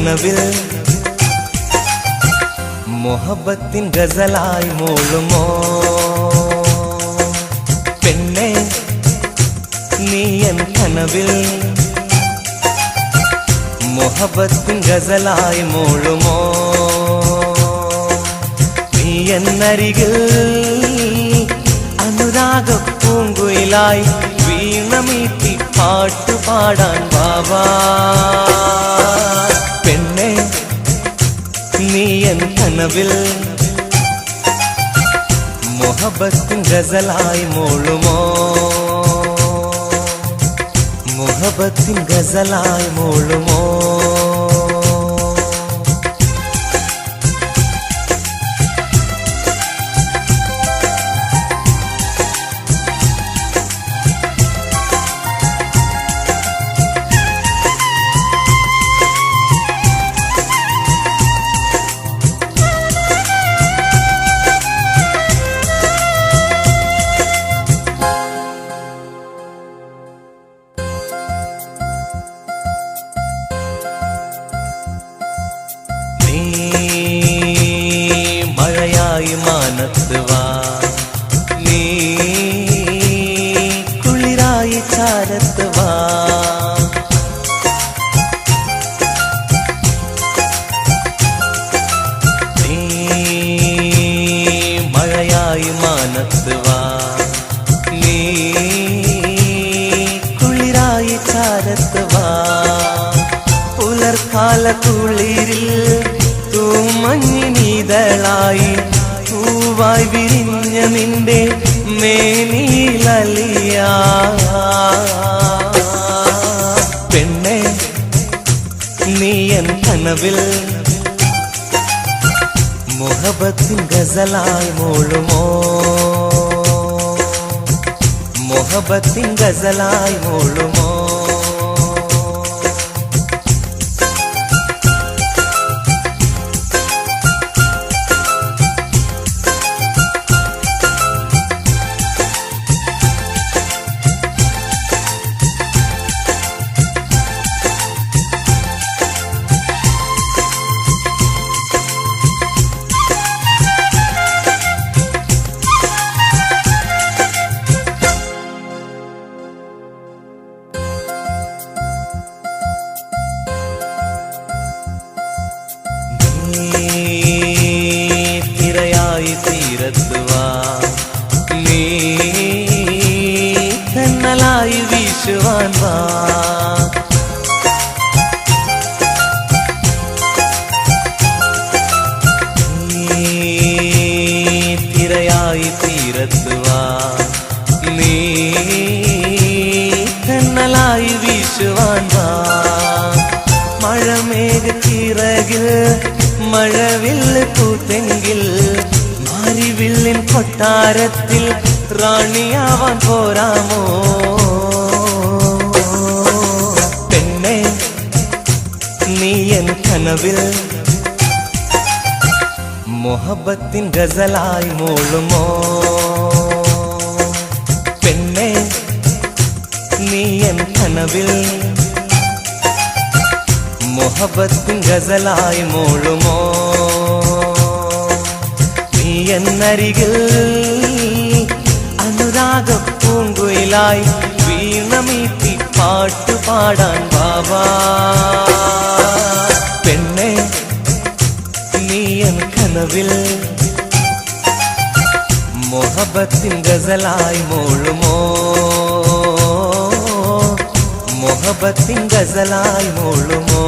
കനവിൽ മുഹബത്തിൻ ഗസലായി മൂളുമോ പെണ്ണെ നീ എൻ കനവിൽ മുഹബത്തിൻ ഗസലായി മൂളുമോ നീ എന്നരികിൽ അനുരാഗ പൂങ്കുയിലായി വീണമീട്ടി പാട്ടുപാടാൻ ബാബാ പെണ്ണെ നീ എൻ കനവിൽ മുഹബത്തിൻ ഗസലായി മൂളുമോ മുഹബത്തിൻ ഗസലായി മൂളുമോ മഴയായി മാനത്ത് വാ നീ കുളിരായി ചാരത്ത് വാ നീ മഴയായി മാനത്ത് വാ നീ കുളിരായി ചാരത്ത് വാ പുലർക്കാല കുളിരിൽ മഞ്ഞിനീതളായി പൂവായി വിരിഞ്ഞ നിന്റെ മേനിലലിയ പെണ്ണെ നീ എൻ കനവിൽ മുഹബത്തിൻ ഗസലായി മൂളുമോ മുഹബത്തിൻ ഗസലായി മൂളുമോ തിരയായി തീരത്ത് വാ നീ കണ്ണലായി വീശുവാൻ വാ തിരയായി തീരത്ത് വാ നീ കണ്ണലായി വീശുവാൻ വാ മഴമേഘച്ചിറകിൽ മഴവില്ല് പൂത്തെങ്കിൽ മാരിവില്ലിൻ കൊട്ടാരത്തിൽ റാണിയാവാൻ പോരാമോ പെണ്ണെ നീ എൻ കനവിൽ മുഹബത്തിൻ ഗസലായി മൂളുമോ പെണ്ണെ നീ എൻ കനവിൽ മുഹബത്തിൻ ഗസലായി മൂളുമോ നീ എന്നരികിൽ അനുരാഗ പൂങ്കുയിലായി വീണമീട്ടി പാട്ടുപാടാൻ ബാബാ പെണ്ണെ നീ എൻ കനവിൽ മുഹബത്തിൻ ഗസലായി മൂളുമോ മുഹബത്തിൻ ഗസലായി മൂളുമോ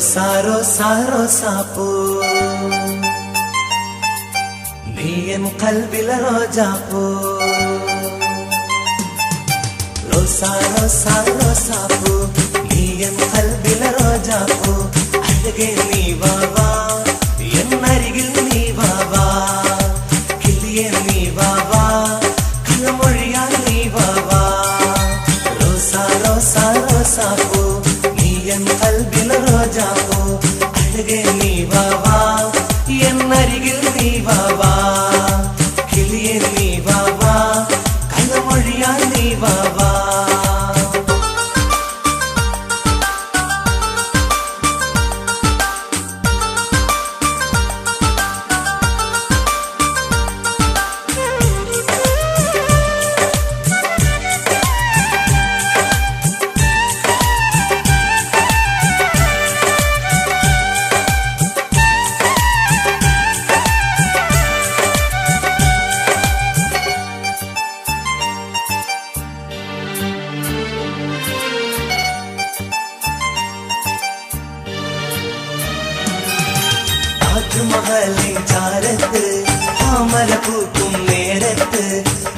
റോസാ റോസാ റോസാപ്പൂ നീ എൻ കൽബിലെ റോജാപ്പൂ റോസാ റോസാ റോസാപ്പൂ നീ എൻ കൽബിലെ റോജാപ്പൂ അഴകേ നീ വാ വാ എന്നരികിൽ നീ വാ വാ കിളിയേ നീ വാ വാ കള്ളമൊഴിയാൽ നീ വാ വാ റോസാ റോസാ റോസാപ്പൂ നീ എൻ കൽബിലെ റോജാപ്പൂ അഴകേ നീ വാ വാ എന്നരികിൽ നീ വാ വാ കിളിയേ നീ വാ വാ കള്ളമൊഴിയാൽ നീ വാ വാ താജ്മഹലിൻ ചാരത്ത് താമര പൂക്കും നേരത്ത്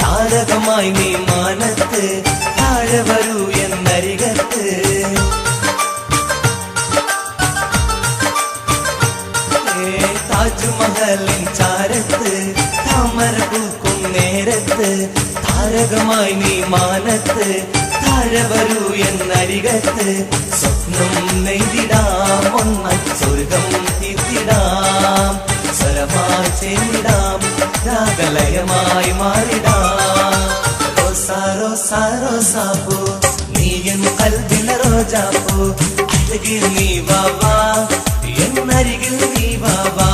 താരകമായി നീ മാനത്ത് താഴെ വരൂ എന്നരികത്ത് താജ്മഹലിൻ ചാരത്ത് താമര പൂക്കും നേരത്ത് താരകമായി നീ മാനത്ത് താഴെ വരൂ എന്നരികത്ത് സ്വപ്നം നെയ്തിടാം ഒന്നായി സ്വർഗം തീർത്തിടാം സ്വരമായി ചേർന്നിടാം രാഗലയമായി മാറിടാം റോസാ റോസാ റോസാപ്പൂ നീ എൻ കൽബിലെ റോജാപ്പൂ അഴകിൽ നീ വാ വാ എന്നരികിൽ നീ വാ വാ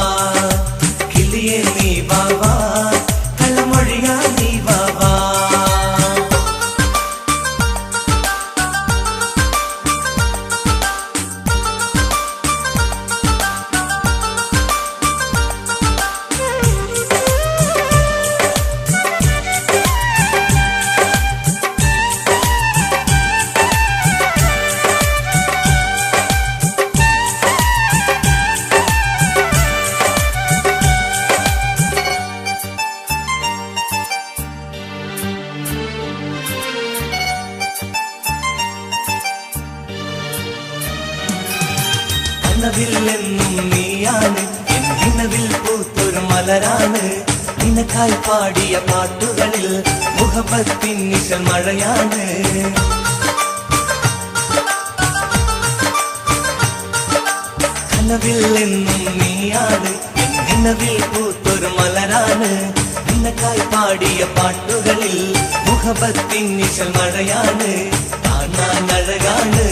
കിളിയേ നീ വാ വാ കള്ളമൊഴിയാ നീ വാ വാ ിലെന്നും നീയാണ് എൻ ഹിനവിൽ പൂത്തൊരു മലരാണ് നിനക്കായി പാടിയ പാട്ടുകളിൽ മുഹബത്തിൻ നിശൽ മഴയാണ് കനവിൽ എന്നും നീയാണ് എൻ ഹിനവിൽ പൂത്തൊരു മലരാണ് നിനക്കായി പാടിയ പാട്ടുകളിൽ മുഹബത്തിൻ നിശൽ മഴയാണ് കാണാൻ അഴകാണ്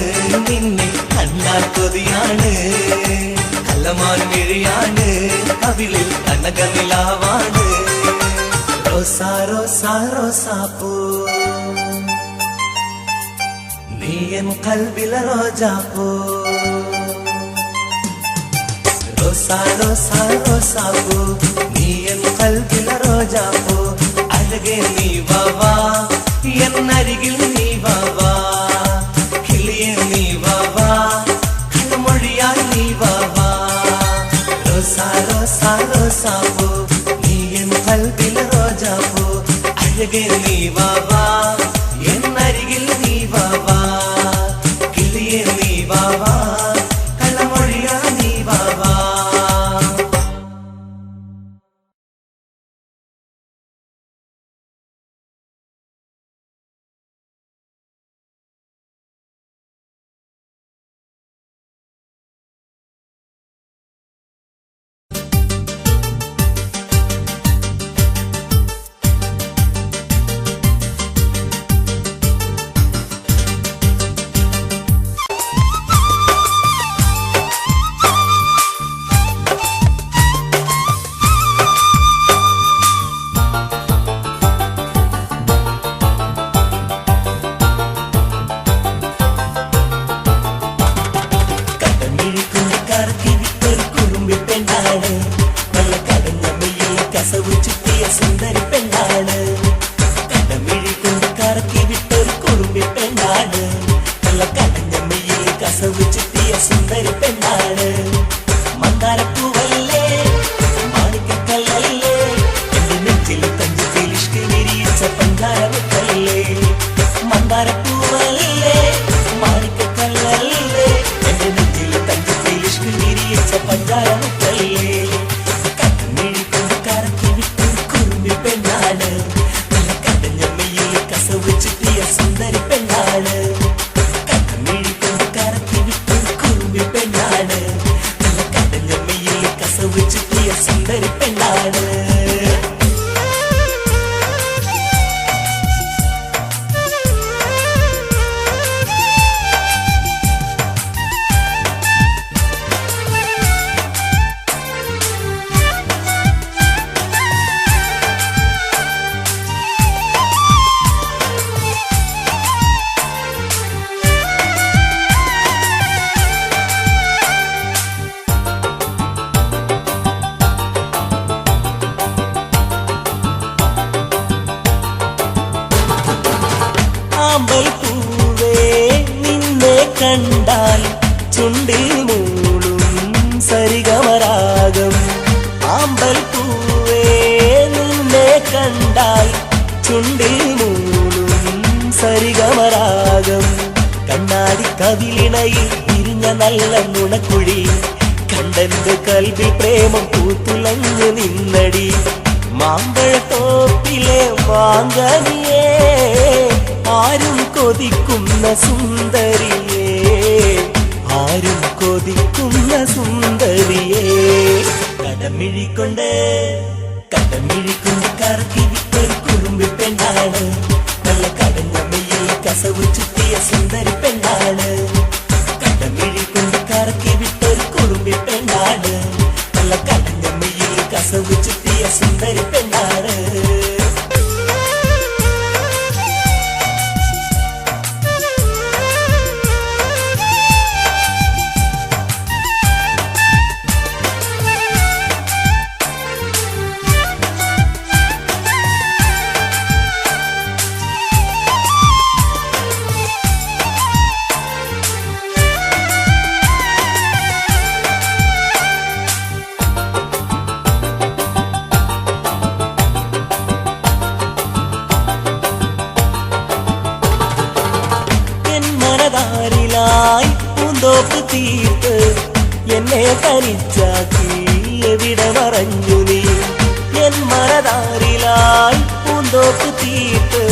നിന്നെ കണ്ടാൽ കൊതിയാണ് കള്ളമാൻ മിഴിയാണ് കവിളിൽ കനകനിലാവാണ് റോസാ റോസാ റോസാപ്പൂ നീ എൻ കൽബിലെ റോജാപ്പൂ റോസാ റോസാ റോസാപ്പൂ നീ എൻ കൽബിലെ റോജാപ്പൂ അഴകേ നീ വാ വാ എന്നരികിൽ നീ വാ വാ കിളിയേ നീ വാ വാ കള്ളമൊഴിയാൽ നീ വാ വാ റോസാ റോസാ റോസാപ്പൂ നീ എൻ കൽബിലെ റോജാപ്പൂ അഴകേ നീ വാ വാ എന്നരികിൽ നീ വാ വാ കിളിയേ നീ വാ വാ കള്ളമൊഴിയാൽ നീ വാ വാ ആമ്പൽ പൂവേ നിന്നെ കണ്ടാൽ ചുണ്ടിൽ മൂളും സരിഗമരാഗം. ആമ്പൽ പൂവേ നിന്നെ കണ്ടാൽ ചുണ്ടിൽ മൂളും സരിഗമരാഗം. കണ്ണാടി കവിളിണയിൽ തിരിഞ്ഞ നല്ല നുണക്കുഴി കണ്ടെന്റെ കൽവിൽ പ്രേമം പൂത്തുലഞ്ഞു നിന്നടി. മാമ്പഴത്തോപ്പിലെ മാങ്കനിയേ ആരും കൊതിക്കുന്ന സുന്ദരിയേ, ആരും കൊതിക്കുന്ന സുന്ദരിയേ. കടമിഴിക്കൊണ്ട് കറക്കി വിട്ടൊരു കുറുമ്പി പെണ്ണാണ്, നല്ല കടഞ്ഞ മെയ്യിൽ കസവ് ചുറ്റിയ സുന്ദരി പെണ്ണാണ്. കടമിഴിക്കൊണ്ട് കറക്കി വിട്ടൊരു കുറുമ്പി പെണ്ണാണ്, നല്ല കടഞ്ഞ മെയ്യിൽ കസവ് ചുറ്റിയ സുന്ദരി പെണ്ണാണ്. മനതാരിലായി പൂന്തോപ്പ് തീർത്ത് എന്നെ തനിച്ചാക്കി എവിടെ മറഞ്ഞു നീ. എൻ മനതാരിലായി പൂന്തോപ്പ് തീർത്ത്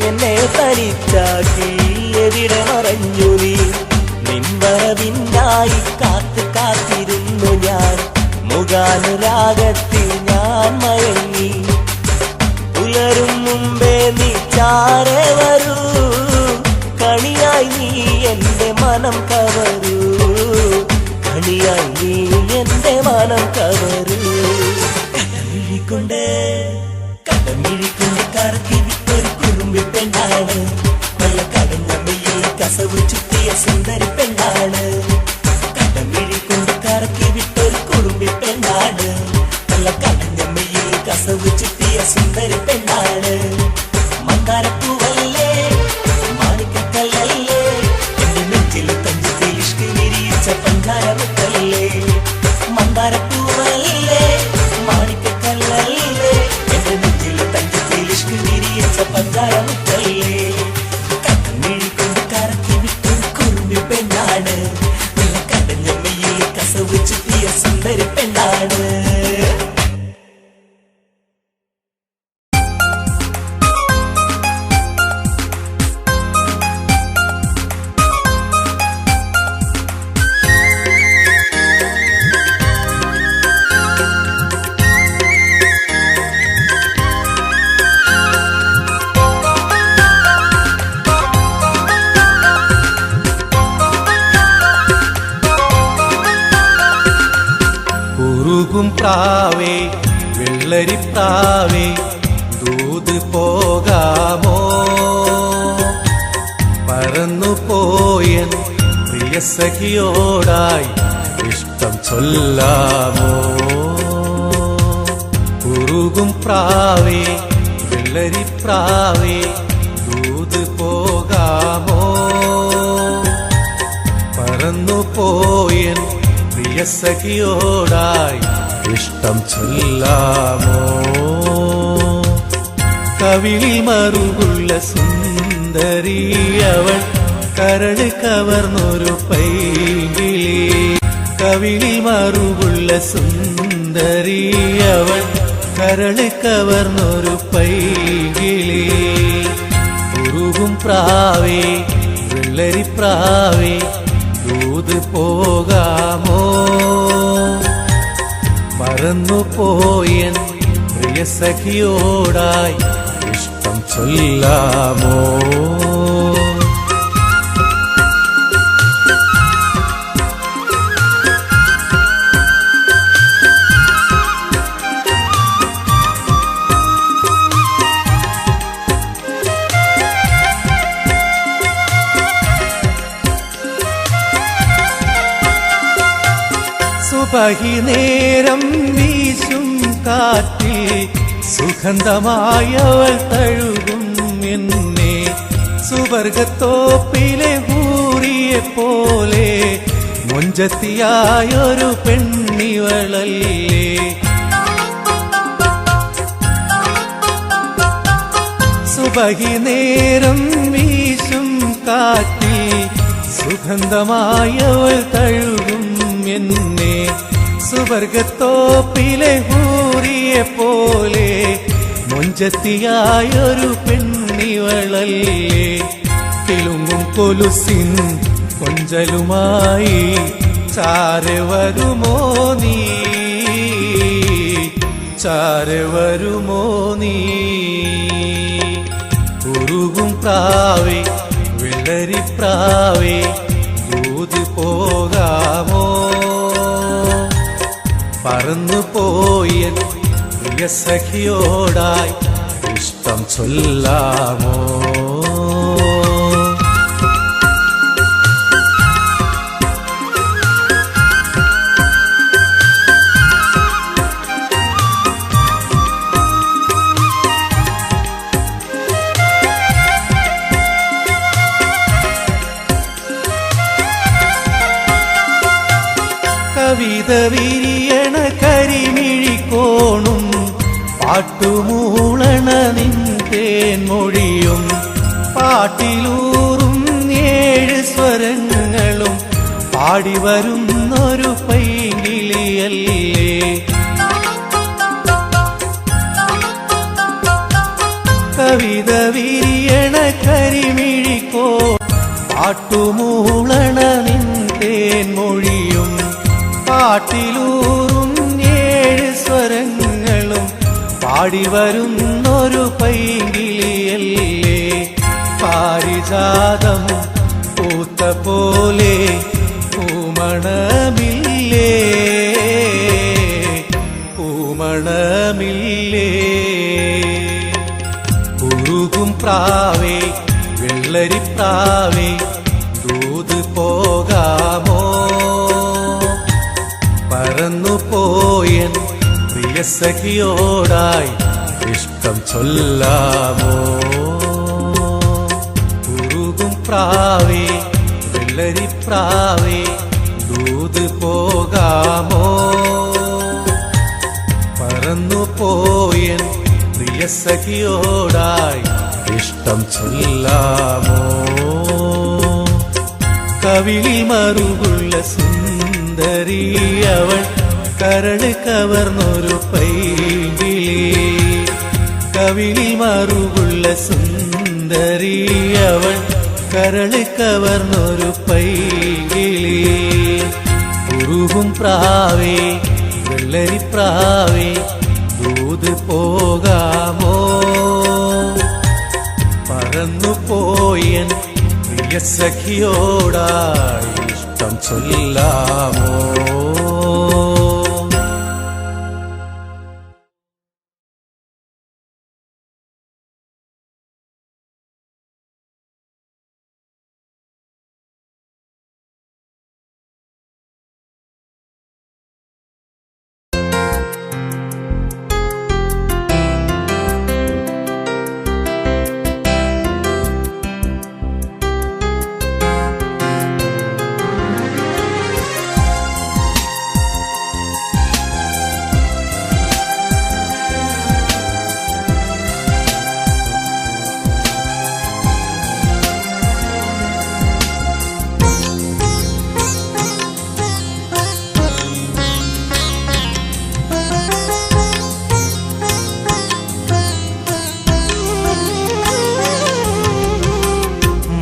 എന്നെ തനിച്ചാക്കി എവിടെ മറഞ്ഞു നീ. നിൻവരവിനായി കാത്തു കാത്തിരുന്നു ഞാൻ, മുഖാനുരാഗത്തിൽ ഞാൻ മയങ്ങി. പുലരും മുമ്പേ നീ ചാരെ വരൂ, കണിയായി നീ എന്റെ മനം കവരൂ, കണിയായി നീ എന്റെ മനം കവരൂ. കടമിഴിക്കൊണ്ട് കറക്കി വിട്ടൊരു കുറുമ്പി പെണ്ണാണ്, നല്ല കടഞ്ഞ മെയ്യിൽ കസവ് ചുറ്റിയ സുന്ദരി പെണ്ണാണ്. കടമിഴിക്കൊണ്ട് കറക്കി വിട്ടൊരു കുറുമ്പി പെണ്ണാണ്, നല്ല കടഞ്ഞ മെയ്യിൽ കസവ് ചുറ്റിയ സുന്ദരി പെണ്ണാണ്. മന്ദാരപ്പൂവല്ലേ മാണിക്കക്കല്ലല്ലേ, എന്റെ നെഞ്ചിൽ തഞ്ചത്തിൽ ഇഷ്ക് വിരിയിച്ച പഞ്ചാരമുത്തല്ലേ. മന്ദാരപ്പൂവല്ലേ മാണിക്കക്കല്ലല്ലേ, എന്റെ നെഞ്ചിൽ തഞ്ചത്തിൽ ഇഷ്ക് വിരിയിച്ച പഞ്ചാരമുത്തല്ലേ. കടമിഴിക്കൊണ്ട് കറക്കി വിട്ടൊരു കുറുമ്പി പെണ്ണാണ്, നല്ല കടഞ്ഞ മെയ്യിൽ കസവ് ചുറ്റിയ സുന്ദരി പെണ്ണാണ്. പ്രാവേ വെള്ളരിപ്രാവേ ദൂത് പോകാമോ, പറന്നുപോയൻ പ്രിയ സഖിയോടായി ഇഷ്ടം ചൊല്ലാമോ. കുറുകും പ്രാവേ വെള്ളരിപ്രാവേ ദൂത് പോകാമോ, പറന്നുപോയൻ പ്രിയ സഖിയോടായി ഇഷ്ടം ചൊല്ലാമോ. കവിളിൽ മറുകുള്ള സുന്ദരി അവൾ കരൾ കവർന്നൊരു പൈകിളി. കവിളിൽ മറുകുള്ള സുന്ദരി അവൾ കരൾ കവർന്നൊരു പൈകിളി. കുറുകും പ്രാവേ വെള്ളരിപ്രാവേ ദൂത് പോകാമോ, പറന്നുപോയൻ പ്രിയ സഖിയോടായി ഇഷ്ടം ചൊല്ലാമോ. സുബഹിനേരം വീശും കാറ്റിൽ സുഗന്ധമായവൾ തഴുകും എന്നെ. സുവർഗത്തോപ്പിലെ ഹൂറിയെ പോലെ മൊഞ്ചത്തിയായൊരു പെണ്ണിവളല്ലേ. സുബഹി നേരം വീശും കാറ്റിൽ സുഗന്ധമായവൾ തഴുകും എന്നെ. സുവർഗത്തോപ്പിലെ ഹൂറിയെ പോലെ മൊഞ്ചത്തിയായൊരു പെണ്ണിവളല്ലേ. കിളുങ്ങും കൊലുസിൻ കൊഞ്ചലുമായി ചാരെ വരുമോ നീ, ചാരെ വരുമോ നീ. ഉരുകും പ്രാവേ വെള്ളരിപ്രാവേ ദൂത് പോകാമോ. പറന്നുപോയ പ്രിയ സഖിയോടായി ഇഷ്ടം ചൊല്ലാമോ. കവിത വിരിയണ കരിമിഴിക്കോണും പാട്ടുമൂളണ നിൻ തേൻമൊഴിയും പാട്ടിലൂറും 7 സ്വരങ്ങളും പാടി വരുന്നൊരു പൈങ്കിളിയല്ലേ. കവിത വിരിയണ കരിമിഴിക്കോ പാട്ടുമൂളണ നിൻ തേൻമൊഴിയും പാട്ടിലൂറും 7 സ്വരങ്ങളും പാടി വരുന്നൊരു പൈങ്കിളിയല്ലേ. പാരിജാതം പൂത്ത പോലെ പൂമണമില്ലേ, പൂമണമില്ലേ. ഉരുകും പ്രാവേ വെള്ളരിപ്രാവേ ദൂത് പോകാമോ. പറന്നുപോയൻ പ്രിയ സഖിയോടായി ഇഷ്ടം ചൊല്ലാമോ. ഉരുകും പ്രാവേ വെള്ളരിപ്രാവേ ദൂത് പോകാമോ. പറന്നുപോയൻ പ്രിയ സഖിയോടായി ഇഷ്ടം ചൊല്ലാമോ. കവിളിൽ മറുകുള്ള സുന്ദരിയവൾ കരള് കവർന്നൊരു പൈങ്കിളി. കവിളിൽ മറുകുള്ള സുന്ദരിയവൾ കരള് കവർന്നൊരു പൈങ്കിളി. ഉരുകും പ്രാവേ വെള്ളരിപ്രാവേ ദൂത് പോകാമോ. പറന്നുപോയൻ പ്രിയ സഖിയോടായി ഇഷ്ടം ചൊല്ലാമോ.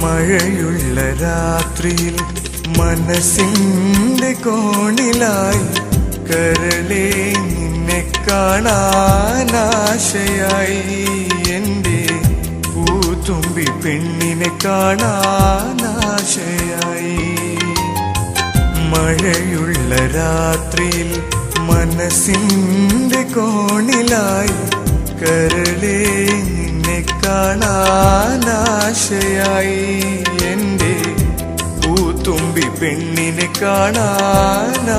മഴയുള്ള രാത്രിയിൽ മനസ്സിന്റെ കോണിലായി കരളെ നിന്നെ കാണാനാശയായി. എൻ്റെ പൂത്തുമ്പി പെണ്ണിനെ കാണാനാശയായി. മഴയുള്ള രാത്രിയിൽ മനസ്സിന്റെ കോണിലായി കരളെ നിന്നെ കാണാനാശയായി. എൻ്റെ പൂത്തുമ്പി പെണ്ണിനെ കാണാനാശയായി.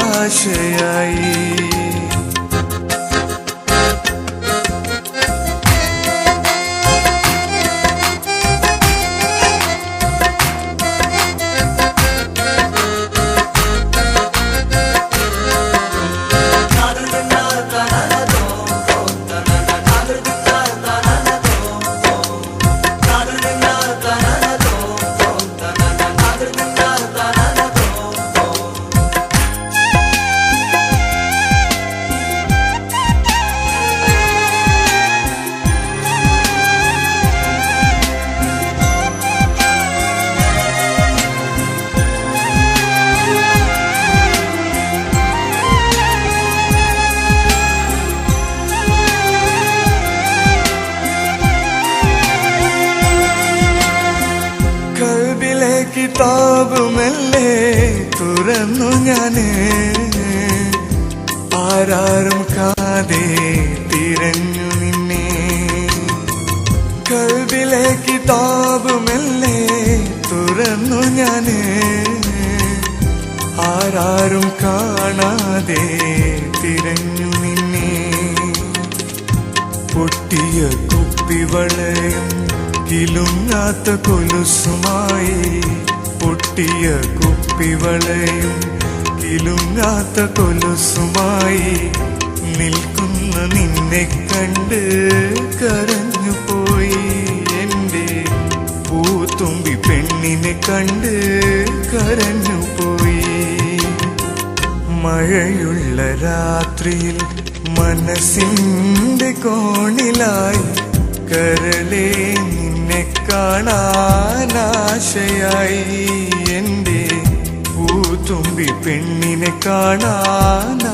കിതാബ് മെല്ലെ തുറന്നു ഞാന് ആരാരും കാതെ തിരഞ്ഞു നിന്നെ കൽബിലെ കിതാബ് മെല്ലെ തുറന്നു ഞാന് ആരാരും കാണാതെ തിരഞ്ഞു നിന്നെ പൊട്ടിയ കുപ്പിവളയും കിലുങ്ങാത്ത കൊലുസുമായി പൊട്ടിയ കുപ്പിവളയും കിലുങ്ങാത്ത കൊലുസുമായി നിൽക്കുന്ന നിന്നെ കണ്ട് കരഞ്ഞുപോയി എൻ്റെ പൂത്തുമ്പി പെണ്ണിനെ കണ്ട് കരഞ്ഞുപോയി മഴയുള്ള രാത്രിയിൽ മനസ്സിന്റെ കോണിലായി കരളെ നിന്നെ കാണാനാശയായി എൻ്റെ പൂത്തുമ്പി പെണ്ണിനെ കാണാനാശയായി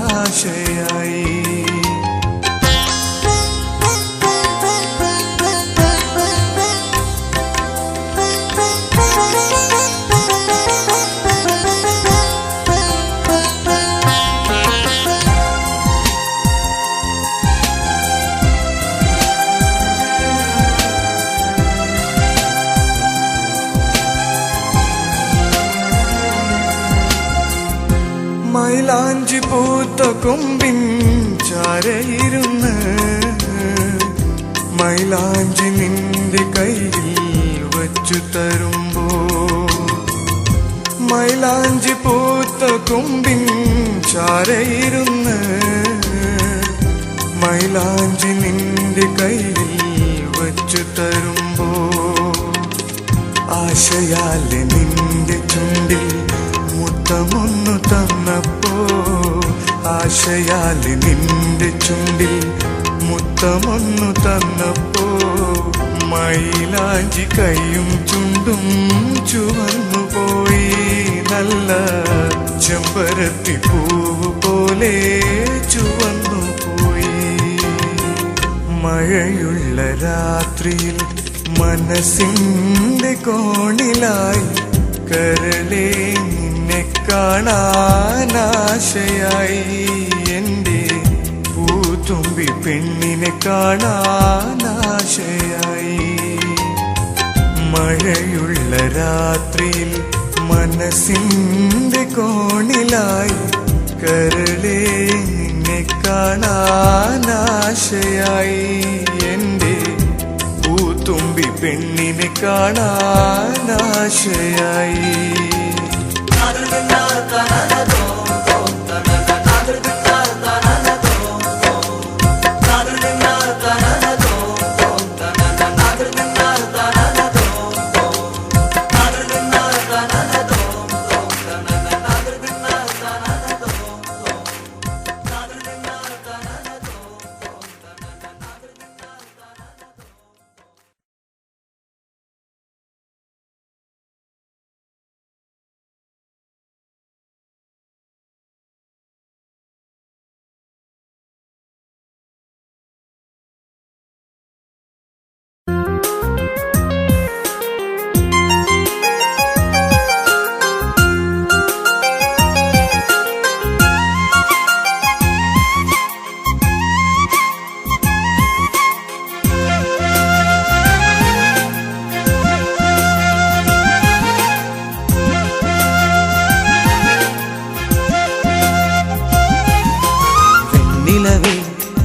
മൈലാഞ്ചി പൂത്ത കൊമ്പിൻ ചാരയിരുന്ന് മൈലാഞ്ചി നിന്റെ കയ്യിൽ വച്ചു തരുമ്പോ മൈലാഞ്ചി പൂത്ത കൊമ്പിൻ ചാരയിരുന്ന് മൈലാഞ്ചി നിന്റെ കയ്യിൽ വച്ചു തരുമ്പോ ആശയാലെ നിന്റെ ചുണ്ടിൽ മുത്തമൊന്നു തന്നപ്പോ ആശയാലെ നിന്റെ ചുണ്ടിൽ മുത്തമൊന്നു തന്നപ്പോ മൈലാഞ്ചി കൈയും ചുണ്ടും ചുവന്നു പോയി നല്ല ചെമ്പരത്തി പൂവ് പോലെ ചുവന്നു പോയി മഴയുള്ള രാത്രിയിൽ മനസ്സിന്റെ കോണിലായി കരളെ നിന്നെ കാണാനാശയായി എൻ്റെ പൂത്തുമ്പി പെണ്ണിനെ കാണാനാശയായി മഴയുള്ള രാത്രിയിൽ മനസ്സിന്റെ കോണിലായി കരളെ നിന്നെ കാണാനാശയായി എൻ്റെ പൂത്തുമ്പി പെണ്ണിനെ കാണാനാശയായി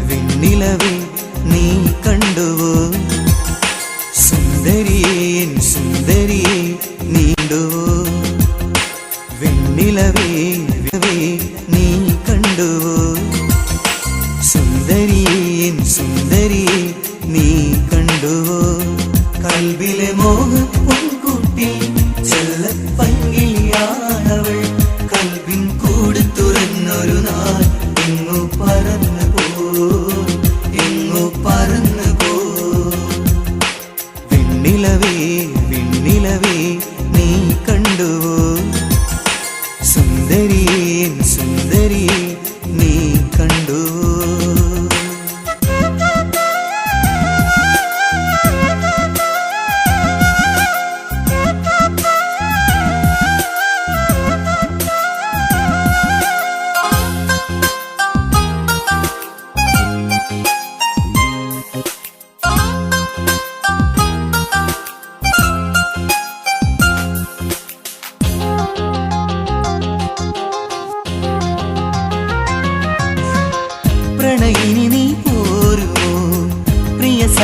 വെണ്ണിലവേ നീ കണ്ടുവോ സുന്ദരിയെ നീണ്ടുവോ വെണ്ണിലവേ നീ കണ്ടുവോ സുന്ദരിയെ നീ കണ്ടുവോ കൽബിലെ മോഹ പൊൻകുട്ടി ചെല്ലപ്പങ്കിളിയാണവൾ കൽബിൻ കൂട് തുറന്നൊരു നാൾ എങ്ങോ പറന്നു പോ വെണ്ണിലവേ നീ കണ്ടുവോ സുന്ദരിയെ നീ കണ്ടുവോ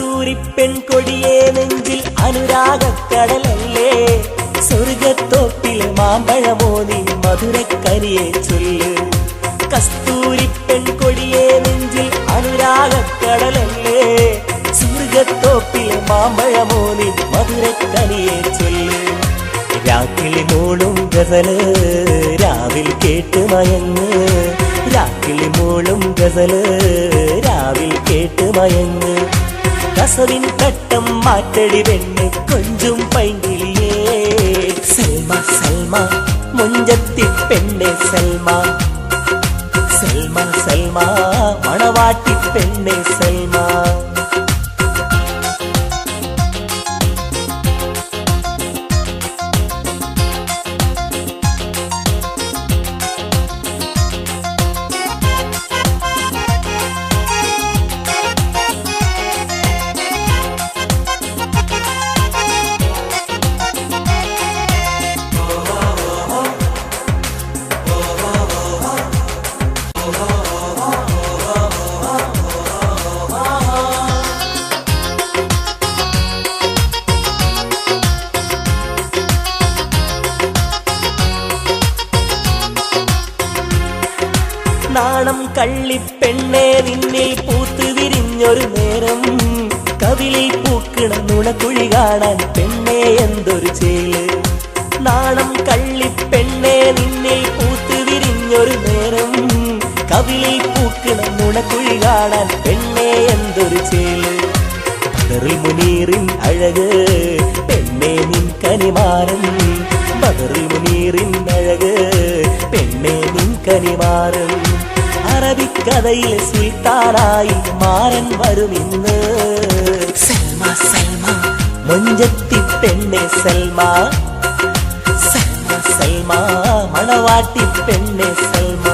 കസ്തൂരി പെൺകൊടിയെ നെഞ്ചിൽ അനുരാഗക്കടലല്ലേ സ്വർഗത്തോപ്പിലെ മാമ്പഴമോ നീ മധുരക്കരിയെ ചൊല്ല് കസ്തൂരി പെൺകൊടിയെ നെഞ്ചിൽ അനുരാഗക്കടലല്ലേ സ്വർഗത്തോപ്പിലെ മാമ്പഴമോ നീ മധുരക്കരിയെ ചൊല്ല് രാക്കിളി മോളും ഗസല് രാവിൽ കേട്ട് മയങ്ങ് രാക്കിളി മോളും ഗസല് രാവിൽ കേട്ട് മയങ്ങ് കസവിൻ കട്ടം മാറ്റടി പെണ്ണ് കൊഞ്ചും പൈങ്കിളിയേ സൽമ സൽമ മുഞ്ചത്തി പെണ്ണെ സൽമ സൽമ സൽമ മണവാട്ടി പെണ്ണെ സൽമ നാണം കള്ളിപ്പെണ്ണെ നിന്നിൽ പൂത്തു വിരിഞ്ഞൊരു നേരം കവിളിൽ പൂക്കണ നുണക്കുഴി കാണാൻ പെണ്ണെ എന്തൊരു ചേല് നാണം കള്ളിപ്പെണ്ണെ നിന്നിൽ പൂത്തു വിരിഞ്ഞൊരു നേരം കവിളിൽ പൂക്കണ നുണക്കുഴി കാണാൻ പെണ്ണെ എന്തൊരു ചേല് ബദറുൽ മുനീറിൻ അഴക് പെണ്ണെ നിൻ കനിമാരൻ ബദറുൽ മുനീറിൻ അഴക് പെണ്ണെ നിൻ കനിമാരൻ അറബിക്കഥയിലെ സുൽത്താനായി മാറൻ വരുമിന്ന് സൽമ സൽമ മൊഞ്ചത്തി പെണ്ണെ സൽമ സൽമ സൽമ മണവാട്ടി പെണ്ണെ സൽമ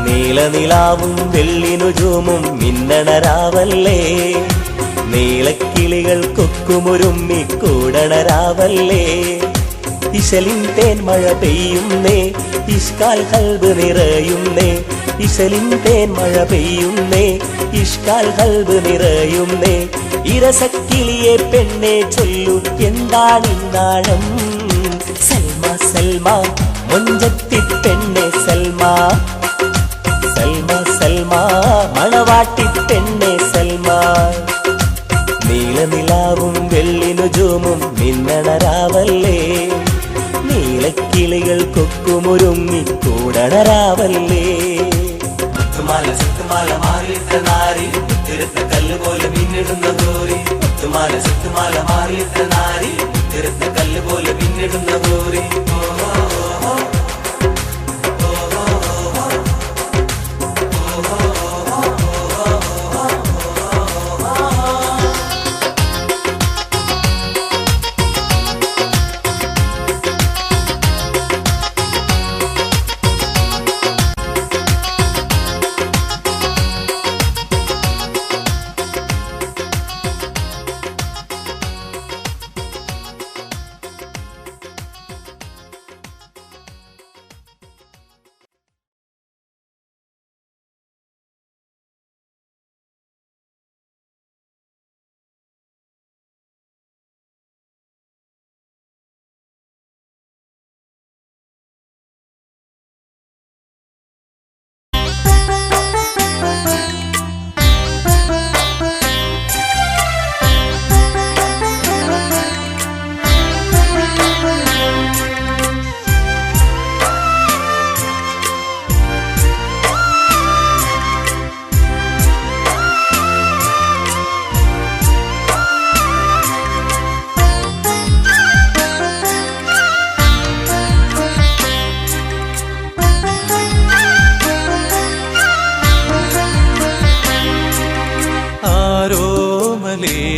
നീലനിലാവും വെള്ളിനുജൂമും മിന്നണരാവല്ലേ നീലക്കിളികൾ കൊക്കുമൊരുമ്മി കൂടണരാവല്ലേ ഇശലിൻ തേൻ മഴ പെയ്യുന്നേ ഇഷ്കാൽ കൽബ് നിറയുന്നേ ഇശലിൻ തേൻ മഴ പെയ്യുന്നേ ഇഷ്കാൽ കൽബ് നിറയുന്നേ ഇരസക്കിളിയെ പെണ്ണെ ചൊല്ലു എന്താണിന്നാഴം സൽമ സൽമ മൊഞ്ചത്തി പെണ്ണെ സൽമ സൽമ സൽമ മണവാട്ടി പെണ്ണെ സൽമ നീലനിലാവും വെള്ളിനുജൂമും മിന്നണരാവല്ലേ നീലക്കിളികൾ കൊക്കുമൊരുങ്ങി കൂടണരാവല്ലേ മുത്തുമാല ചുറ്റുമാല മാറിയിട്ട നാരി മുത്തിരുത്ത കല്ല് പോലെ പിന്നിടുന്ന ദൂരി മുത്തുമാല ചുറ്റുമാല മാറിയിട്ട നാരി മുത്തിരുത്ത കല്ല് പോലെ പിന്നിടുന്ന ദൂരി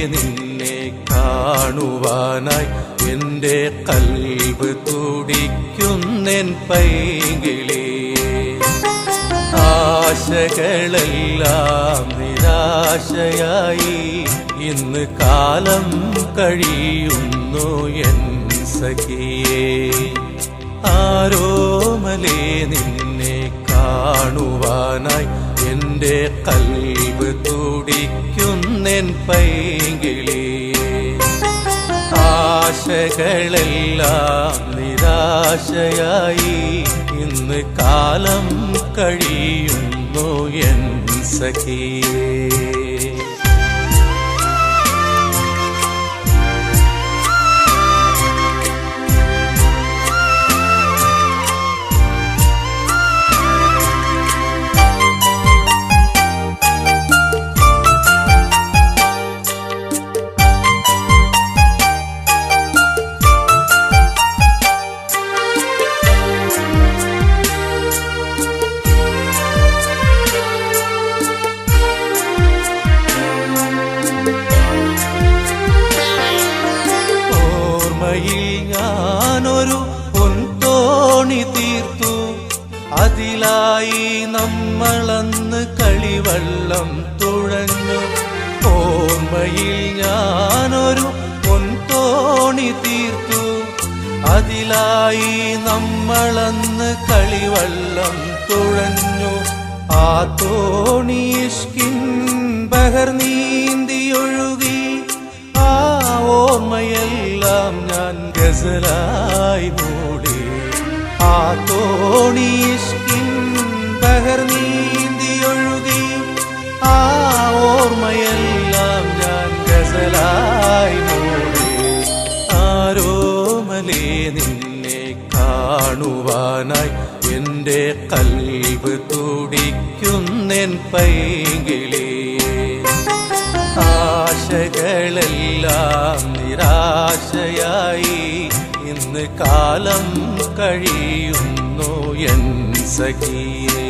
നിന്നെ കാണുവാനായി എൻ്റെ കൽബ് തുടിക്കുന്നൻ പൈങ്കിളി ആശകളെല്ലാം നിരാശയായി ഇന്ന് കാലം കഴിയുന്നു എൻ സഖിയേ ആരോമലേ നിന്നെ കാണുവാനായി എൻ്റെ കൽബ് തുടിക്കുന്നൻ പൈങ്കിളിയേ. ആശകളെല്ലാം നിരാശയായി ഇന്ന് കാലം കഴിയുന്നു എൻ സഖിയേ. ഞാനൊരു പൊൻതോണി തീർത്തു, അതിലായി നമ്മളന്ന് കളിവെള്ളം തുഴഞ്ഞു. ഓർമ്മയിൽ ഞാനൊരു പൊൻതോണി തീർത്തു, അതിലായി നമ്മളന്ന് കളിവെള്ളം തുഴഞ്ഞു. ആ തോണി ഇഷ്കിൻ ബഹർ നീന്തിയൊഴുകി, ആ ഓർമ്മയെല്ലാം ഞാൻ ഗസലായി മൂടി. ആ തോണി ഇഷ്കിൻ ബഹർ നീന്തിയൊഴുകി, ആ ഓർമ്മയെല്ലാം ഞാൻ ഗസലായി മൂടി. ആരോമലേ നിന്നെ കാണുവാനായി എന്റെ കൽബ് തുടിക്കുന്നൻ പൈങ്കിളിയേ. ആശകളെല്ലാം നിരാശയായി ഇന്ന് കാലം കഴിയുന്നു എൻ സഖിയേ.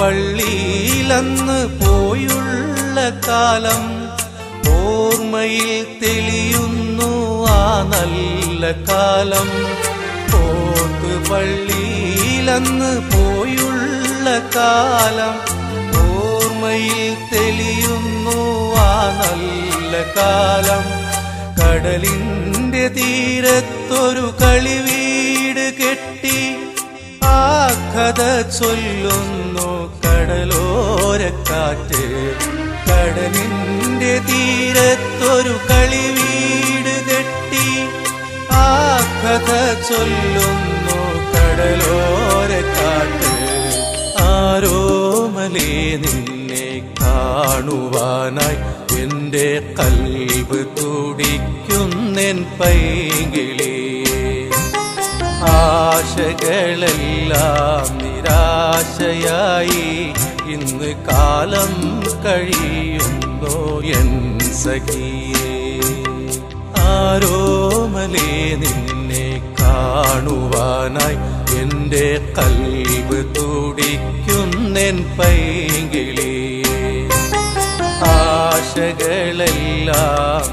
പള്ളിയിലന്ന് പോയുള്ള കാലം ഓർമ്മയിൽ തെളിയുന്നു ആ നല്ല കാലം. പള്ളിയിലന്ന് പോയുള്ള കാലം ഓർമ്മയിൽ തെളിയുന്നു ആ നല്ല കാലം. കടലിന്റെ തീരത്തൊരു കളിവീട് കെട്ടി ആ കഥ ചൊല്ലുന്നു കടലോരക്കാറ്റ്. കടലിന്റെ തീരത്തൊരു കളിവീട് കെട്ടി ആ കഥ ചൊല്ലുന്നു കടലോരക്കാറ്റ്. ആരോമലേ നിന്നെ കാണുവാനായി എന്റെ കൽബ് തുടിക്കുന്നൻ പൈങ്കിളിയേ. ആശകളെല്ലാം നിരാശയായി ഇന്ന് കാലം കഴിയുന്നു എൻ സഖിയേ. ആരോമലേ നിന്നെ കാണുവാനായി എന്റെ കൽബ് തുടിക്കുന്നൻ പൈങ്കിളിയേ. ആശകളെല്ലാം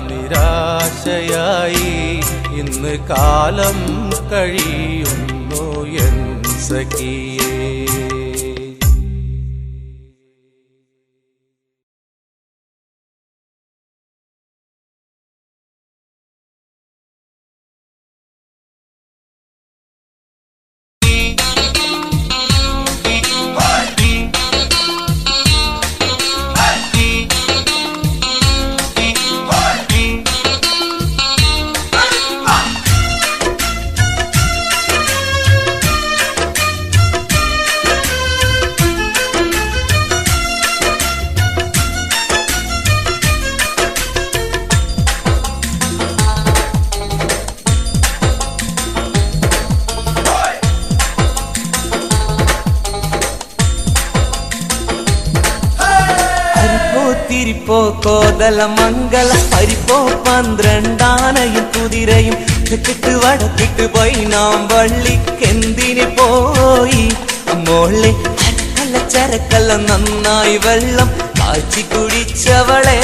നിരാശയായി ഇന്ന് കാലം കഴിയുന്നു എൻ സഖിയേ. തിരിപ്പോ കോതല മംഗള പരിപ്പോ 12 ആനയും കുതിരയും തെക്കിട്ട് വടക്കിട്ട് പൈനാമ്പള്ളിക്കെന്തിന് പോയി മോളെ അരക്കല്ല ചരക്കല്ല നന്നായി വെള്ളം കാച്ചി കുടിച്ചവളെ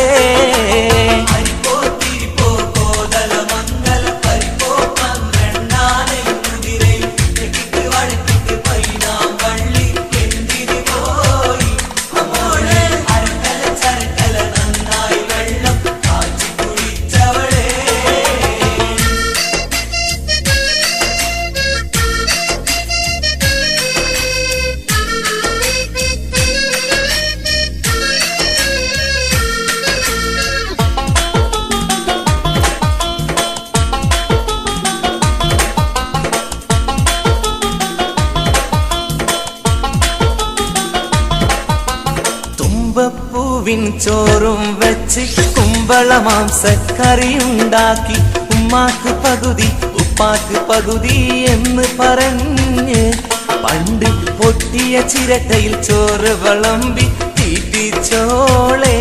പൂവിൻ ചോറും വെച്ച് കുമ്പള മാംസക്കറിയുണ്ടാക്കി ഉമ്മാക്ക് പകുതി ഉപ്പാക്ക് പകുതി എന്ന് പറഞ്ഞ് പണ്ട് പൊട്ടിയ ചിരട്ടയിൽ ചോറ് വിളമ്പി തീറ്റിച്ചോളേ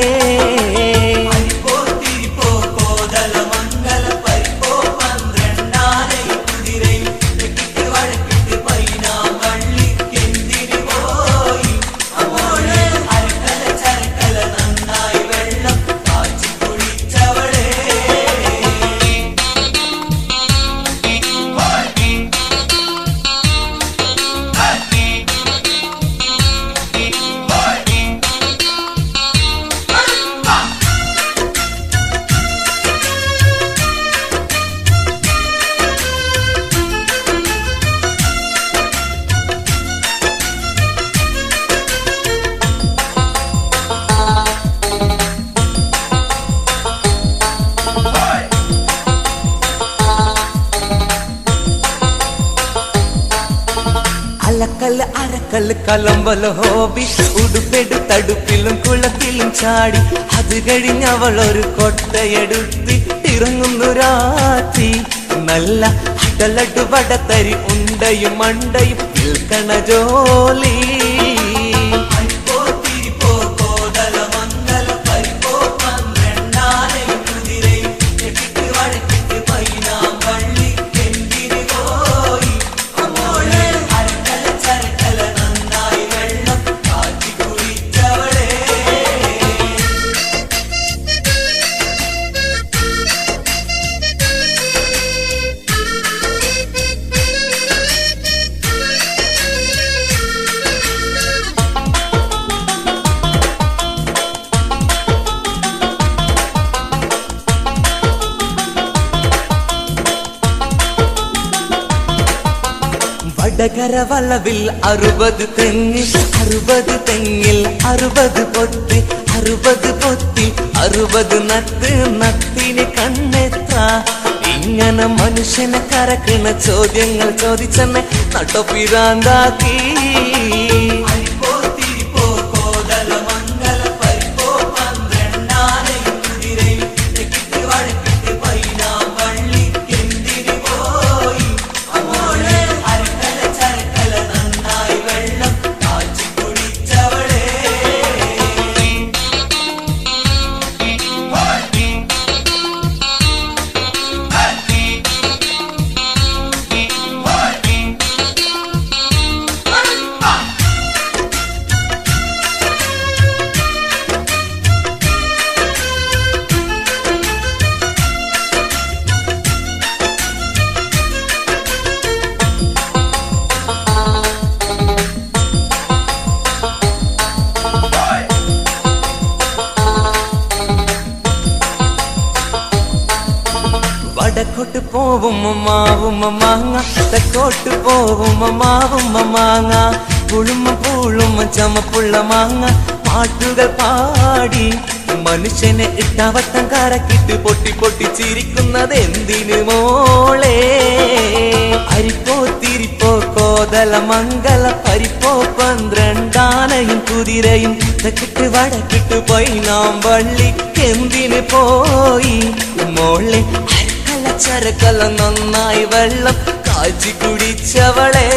അലക്കല്ല് അരക്കല്ല് കലമ്പല ഹോബി ഉടുപ്പെടു തടുപ്പിലും കുളത്തിലും ചാടി അത് കഴിഞ്ഞവളൊരു കൊട്ടയെടുത്തിറങ്ങുന്നു രാത്രി നല്ല അടലടു വടത്തരി ഉണ്ടയും മണ്ടയും നിൽക്കണ ജോലി വടകര വളവിൽ 60 തെങ്ങ് 60 തെങ്ങിൽ 60 പൊത്തി 60 പൊത്തി 60 നത്ത് നത്തിന് കണ്ണെത്ര ഇങ്ങനെ മനുഷ്യനെ കരക്കണ ചോദ്യങ്ങൾ ചോദിച്ചെന്നെ നട്ടൊപ്പിരാന്താക്കി വടക്കോട്ട് പോവും മാവും മാങ്ങ തെക്കോട്ട് പോവും മാവും മാങ്ങ പുളുമ പൂളും ചമപ്പുള്ള മാങ്ങ പാട്ടുകൾ പാടി മനുഷ്യനെ ഇട്ടവട്ടം കറക്കിട്ട് പൊട്ടി പൊട്ടി ചിരിക്കുന്നത് എന്തിനു മോളെ അരിപ്പോ തിരിപ്പോ കോതല മംഗല പരിപ്പോ 12 ആനയും കുതിരയും തെക്കിട്ട് വടക്കിട്ട് പൈനാമ്പള്ളിക്കെന്തിന് പോയി മോളെ ചരക്കല നന്നായി വെള്ളം കാച്ചി കുടിച്ചവളെ